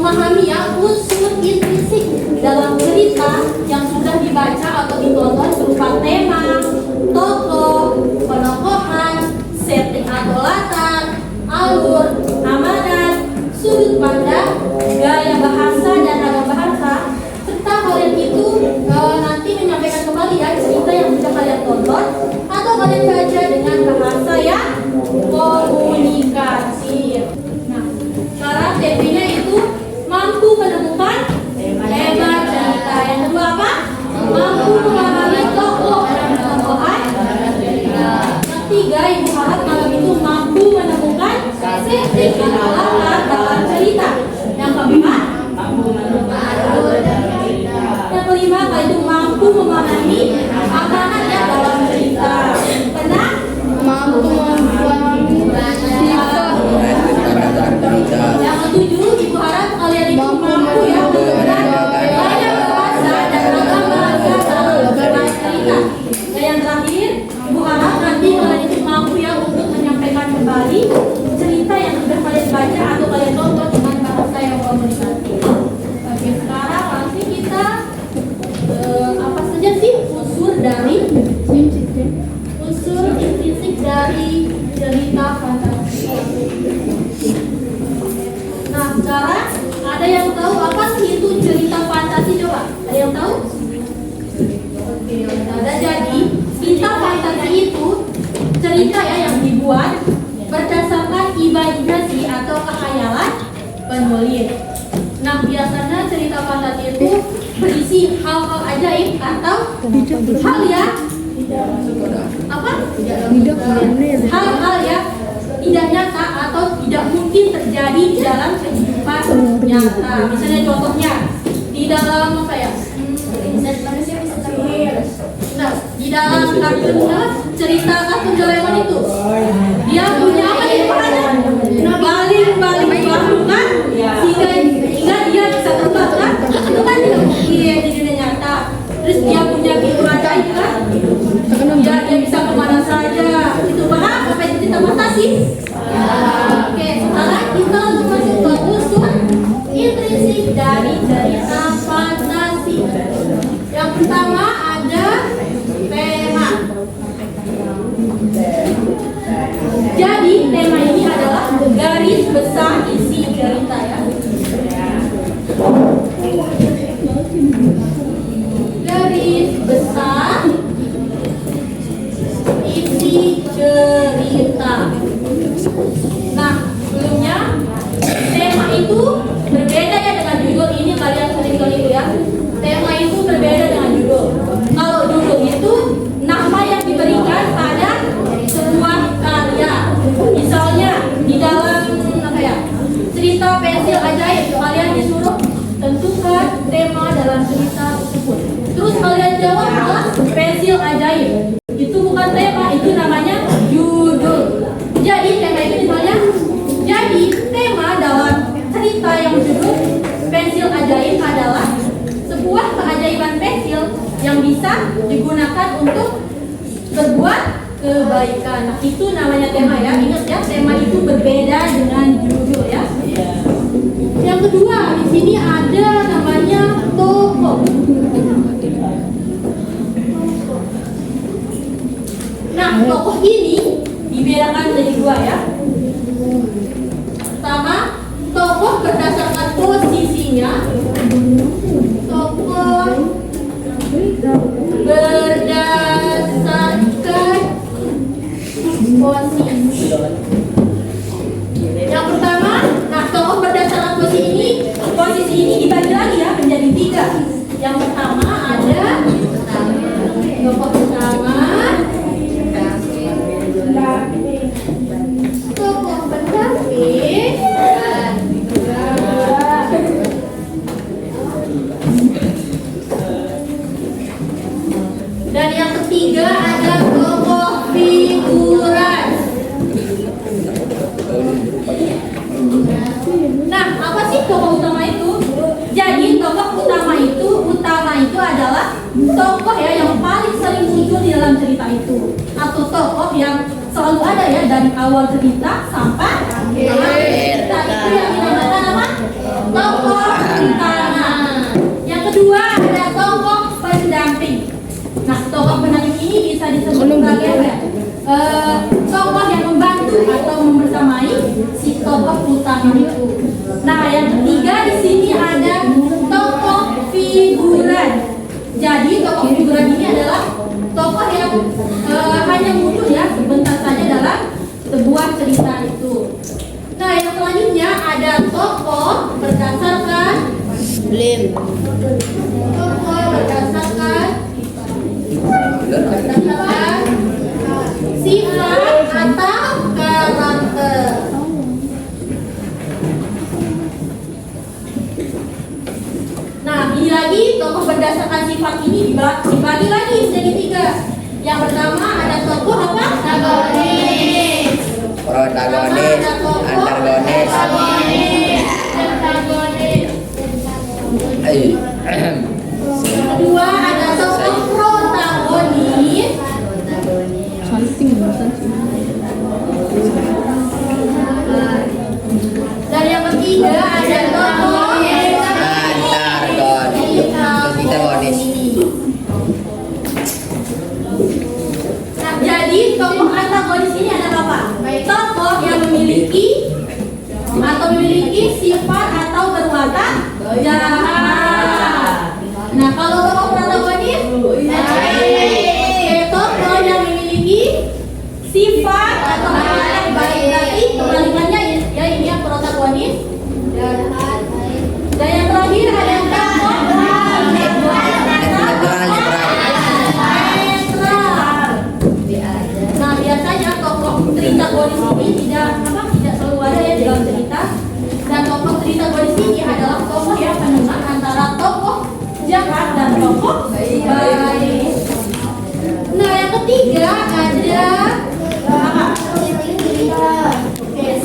memahami ya unsur intrinsik dalam cerita yang sudah dibaca atau ditonton berupa tema, tokoh, penokohan, setting atau latar, alur, amalan, sudut pandang, gaya bahasa dan ragam bahasa, serta kalian itu nanti menyampaikan kembali ya cerita yang sudah kalian tonton atau kalian baca dengan bahasa yang komunikasi. Nah, sekarang TP-nya itu mampu menemukan tema cerita. Yang kedua apa? Mampu memahami tokoh dan tokohan. Yang tiga, ibu harap malam itu mampu menemukan setting atau latar dalam cerita. Yang keempat, yang kelima, kalian itu mampu memahami makanan yang dalam cerita. Keenam, mampu memahami yang ketujuh, ibu harap kalian itu mampu ya menggunakan gaya bahasa dan ragam bahasa dalam berbagai cerita. Dan yang terakhir, ibu harap nanti kalian itu mampu ya untuk menyampaikan kembali cerita yang sudah kalian baca atau kalian tonton dengan bahasa yang komunikasi. Oke, sekarang langsung kita apa saja sih unsur intrinsik dari cerita fantasi. Nah, sekarang ada yang tahu apa sih itu cerita fantasi? Coba, ada yang tahu? Oke, ada. Jadi cerita fantasi itu cerita ya yang dibuat berdasarkan imajinasi atau khayalan penulis. Nah, biasanya cerita fantasi itu berisi hal-hal ajaib atau hal yang apa? Hal-hal yang tidak nyata atau tidak mungkin terjadi di dalam kehidupan nyata. Misalnya contohnya di dalam apa ya? Nah, di dalam kartunnya cerita kartun Doraemon itu dia punya apa nih perannya? Baling bambu kan? Sehingga dia bisa terbang kan? Itu kan tidak mungkin di dunia nyata. Terus dia punya pintu ajaib kan? Dia bisa kemana saja. Itu paham apa itu cerita fantasi? Oke, sekarang kita untuk masuk ke unsur intrinsik dari cerita fantasi. Yang pertama ada tema. Jadi tema ini adalah garis besar isi cerita ya. Garis besar isi cerita. Nah, sebelumnya tema itu berbeda ya dengan judul. Ini kalian sering kali ya. Tema itu berbeda dengan judul. Kalau judul itu nama yang diberikan pada sebuah karya. Misalnya di dalam apa ya? Cerita pensil ajaib, kalian disuruh tentukan tema dalam cerita tersebut. Terus kalian jawab adalah pensil ajaib. Itu bukan tema, itu namanya judul. Jadi tema itu misalnya, jadi tema dalam cerita yang judul pensil ajaib adalah sebuah keajaiban pensil yang bisa digunakan untuk berbuat kebaikan. Nah, itu namanya tema ya. Ingat ya, tema itu berbeda dengan judul ya. Yang kedua, di sini ada namanya tokoh. Nah, tokoh ini dibedakan menjadi dua ya. Pertama, tokoh berdasarkan posisinya. Tokoh berdasarkan posisi. Yang pertama, nah tokoh berdasarkan posisi ini dibagi lagi ya menjadi tiga. Yang pertama ada tokoh utama, tokoh pendamping, dan yang ketiga ada tokoh figuran. Nah, apa sih tokoh utama itu? Jadi tokoh utama itu adalah tokoh ya yang paling sering muncul di dalam cerita itu, atau tokoh yang selalu ada ya dari awal cerita sampai akhir cerita. Itu yang dinamakan apa? tokoh utama. Yang kedua ada tokoh pendamping. Nah, tokoh pendamping ini bisa disebut sebagai apa ya? Tokoh yang membantu atau membersamai si tokoh utama itu. Nah, yang ketiga di sini ada tokoh figuran. Jadi tokoh figuran ini adalah tokoh yang hanya muncul ya sebentar saja dalam sebuah cerita itu. Nah, yang selanjutnya ada tokoh berdasarkan tokoh berdasarkan sifat atau karakter. Nah, ini lagi tokoh berdasarkan sifat ini dibagi lagi menjadi 3. Yang pertama ada tokoh apa? Antagonis. Protagonis, antagonis. Yang kedua ada tokoh protagonis. Dan yang ketiga ada tokoh antagonis. Nah, jadi tokoh antagonis ini adalah apa? Tokoh yang memiliki sifat atau berwatak jahat. Nah, kalau tokoh protagonis, tokoh yang memiliki sifat atau berwatak baik. Berarti kebalikannya ya ini yang protagonis. Dan yang terakhir ada yang tokoh Nah, biasanya tokoh tritagonis ini tidak selalu ada ya dalam cerita. Dan tokoh tritagonis ini adalah tokoh yang penengah antara tokoh jahat dan tokoh baik. Nah, yang ketiga ada apa?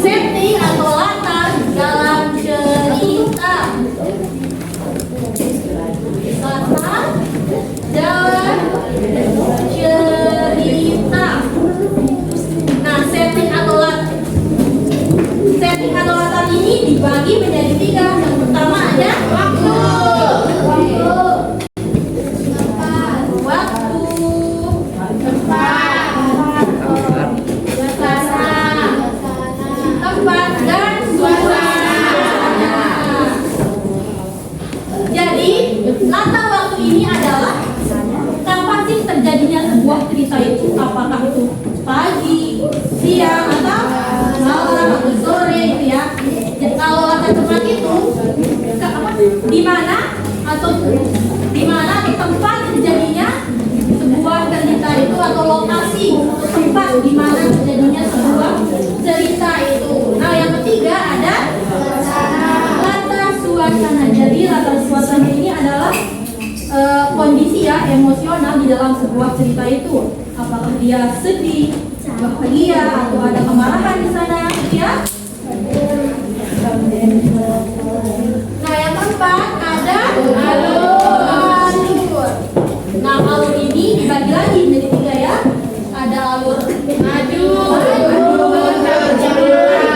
Setting atau latar dalam cerita. Latar dalam cerita. Nah, setting atau latar ini dibagi menjadi 3. Yang pertama ada waktu, tempat dan suasana. Jadi latar waktu ini adalah kapan sih terjadinya sebuah cerita itu, apakah itu pagi, siang, atau malam atau sore itu ya. Kalau latar tempat itu di mana atau tempat terjadinya sebuah cerita itu, atau lokasi tempat di mana terjadinya sebuah cerita itu. Nah, yang ketiga ada latar suasana. Jadi latar suasana ini adalah kondisi ya emosional di dalam sebuah cerita itu. Apakah dia sedih, bahagia, atau ada kemarahan di sana ya. Nah, yang keempat ada alur. Nah, alur ini dibagi lagi menjadi 3 ya. Ada alur maju, mundur, atau campuran.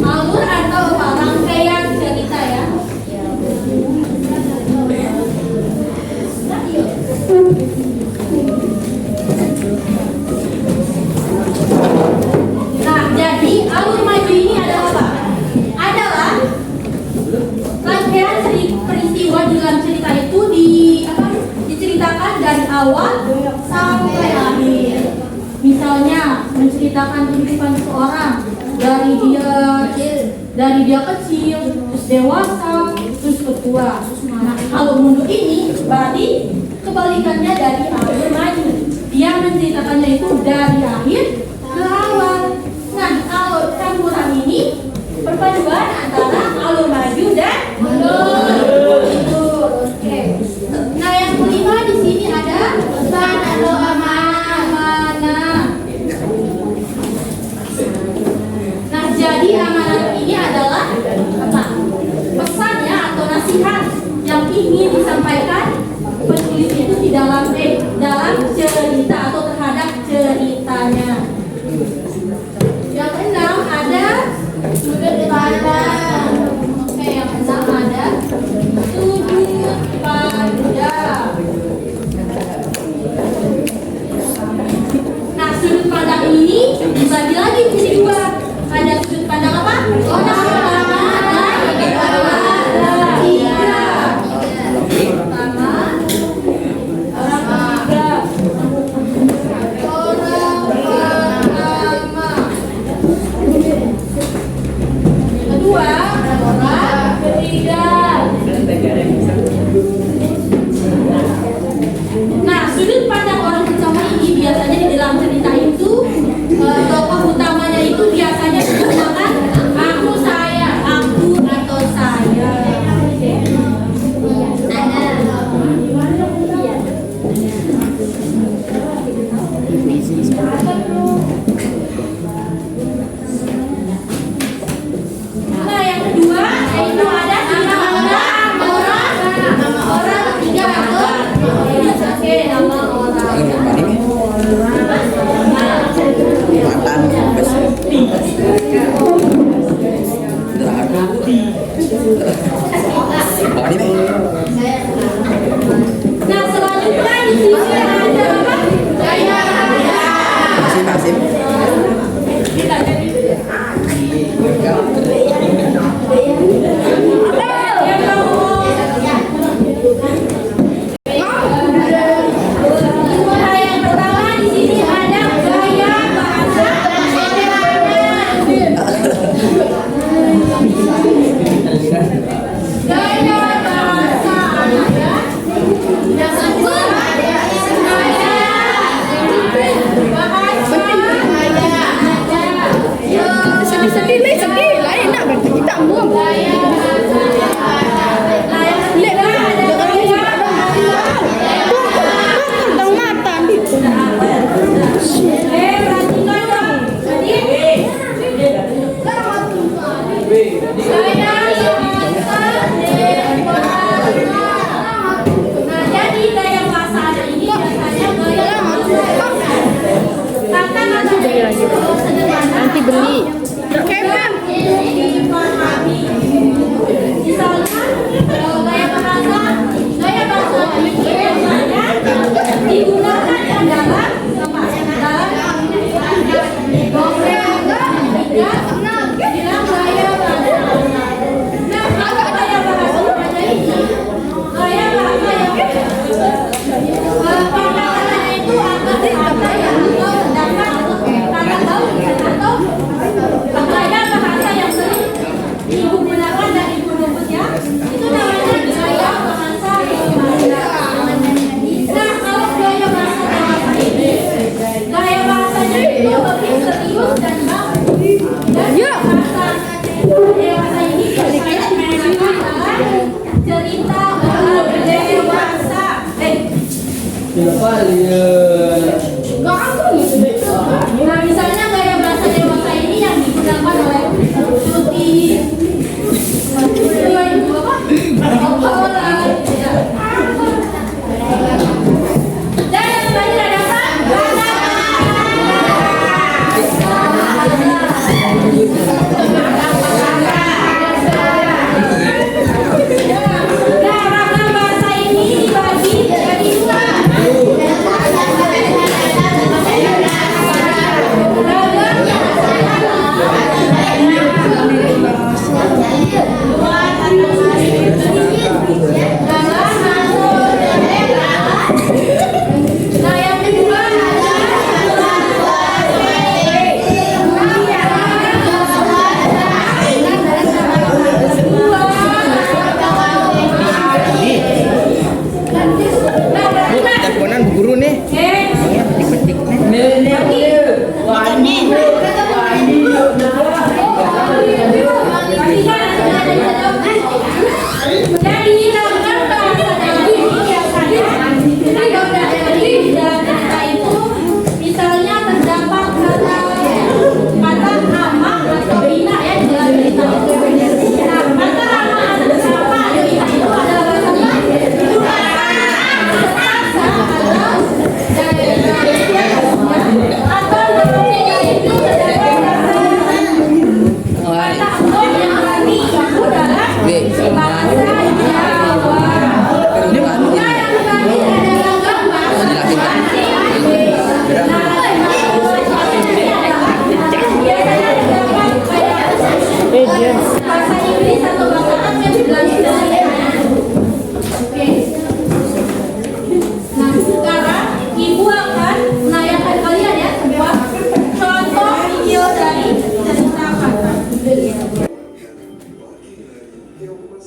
Alur atau apa? Rangkaian cerita ya. Nah, jadi alur maju ini adalah apa? Adalah rangkaian peristiwa di dalam cerita itu diceritakan dari awal sampai akhir. Misalnya menceritakan kehidupan seseorang dari dia kecil, terus dewasa, terus tua. Nah, alur mundur ini berarti kebalikannya dari alur maju. Dia menceritakannya itu dari akhir ke awal. Nah, alur campuran ini perpaduan antara alur maju dan mundur. Oke. Nah, yang kelima di sini ada pesan atau amanah. Nah, jadi amanah ini adalah apa? Pesannya atau nasihat yang ingin disampaikan tulisnya itu di dalam dalam cerita atau terhadap ceritanya. Yang keenam ada sudut pandang. Oke, yang keenam ada sudut pandang. Nah, sudut pandang ini dibagi lagi menjadi dua. Ada sudut pandang apa? Orang pertama dan tiga. Pertama, orang ketiga. Orang pertama. Kedua, orang ketiga. Nah, sudut pandang orang pertama ini biasanya di dalam cerita itu tokoh utamanya itu biasanya menggunakan aku, saya, aku atau saya. Nah, yang kedua itu ada nama orang ketiga atau oke, nama orang. Mantan bes. Nah, selanjutnya di sini ada apa? Masih. Kita jadi yang pertama di sini ada gaya bahasa Sedih lain nak berarti kita buang. Nanti beli. digunakan yang dalam cerita orang dewasa. Nah, misalnya gaya bahasa dewasa ini yang digunakan oleh Tuti, dan yang terakhir ada ragam bahasa ini dibagi jadi dua.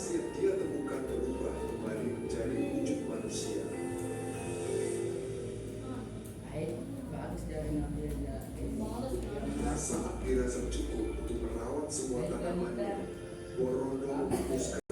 yang dia temukan berubah kembali menjadi wujud manusia. Bagus. Saat dirasa cukup untuk merawat semua tanamannya, Borono memutuskan